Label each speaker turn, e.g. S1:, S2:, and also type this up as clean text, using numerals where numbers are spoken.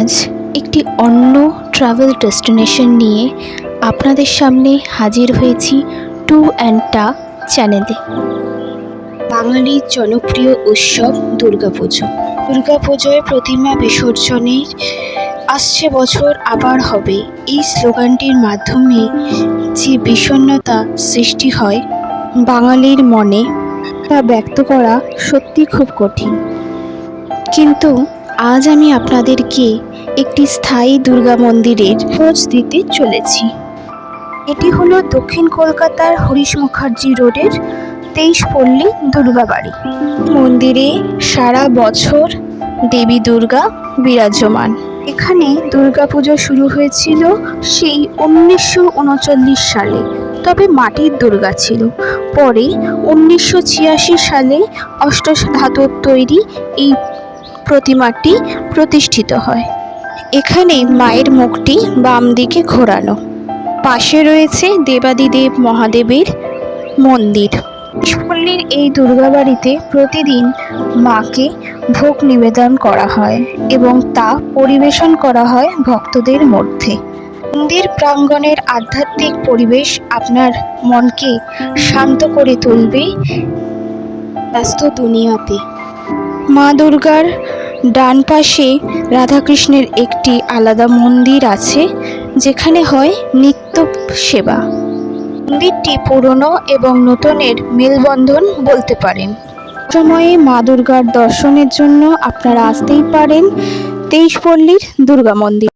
S1: আজ একটি অন্য ট্রাভেল ডেস্টিনেশন নিয়ে আপনাদের সামনে হাজির হয়েছি টু অ্যান্ড টা চ্যানেলে। বাঙালির জনপ্রিয় উৎসব দুর্গাপুজো। দুর্গাপুজোয় প্রতিমা বিসর্জনের আসছে বছর আবার হবে, এই স্লোগানটির মাধ্যমে যে বিষণ্ণতা সৃষ্টি হয় বাঙালির মনে, তা ব্যক্ত করা সত্যি খুব কঠিন। কিন্তু আজ আমি আপনাদেরকে একটি স্থায়ী দুর্গা মন্দিরের খোঁজ দিতে চলেছি। এটি হলো দক্ষিণ কলকাতার হরিশ মুখার্জি রোডের 23 পল্লী দুর্গাবাড়ি। মন্দিরে সারা বছর দেবী দুর্গা বিরাজমান। এখানে দুর্গাপুজো শুরু হয়েছিল সেই 1939 সালে, তবে মাটির দুর্গা ছিল। পরে 1986 সালে অষ্টধাতুর তৈরি এই প্রতিমাটি প্রতিষ্ঠিত হয়। এখানে মায়ের মুখটি বাম দিকে ঘোরানো, পাশে রয়েছে দেবাদিদেব মহাদেবের মন্দির। পল্লীর এই দুর্গাবাড়িতে প্রতিদিন মাকে ভোগ নিবেদন করা হয় এবং তা পরিবেশন করা হয় ভক্তদের মধ্যে। মন্দির প্রাঙ্গণের আধ্যাত্মিক পরিবেশ আপনার মনকে শান্ত করে তুলবে। ব্যস্ত দুনিয়াতে মা দুর্গার ডান পাশে রাধাকৃষ্ণের একটি আলাদা মন্দির আছে, যেখানে হয় নিত্য সেবা। মন্দিরটি পুরনো এবং নতুনের মেলবন্ধন বলতে পারেন। সময়ে মা দুর্গার দর্শনের জন্য আপনারা আসতেই পারেন 23 পল্লীর দুর্গা মন্দির।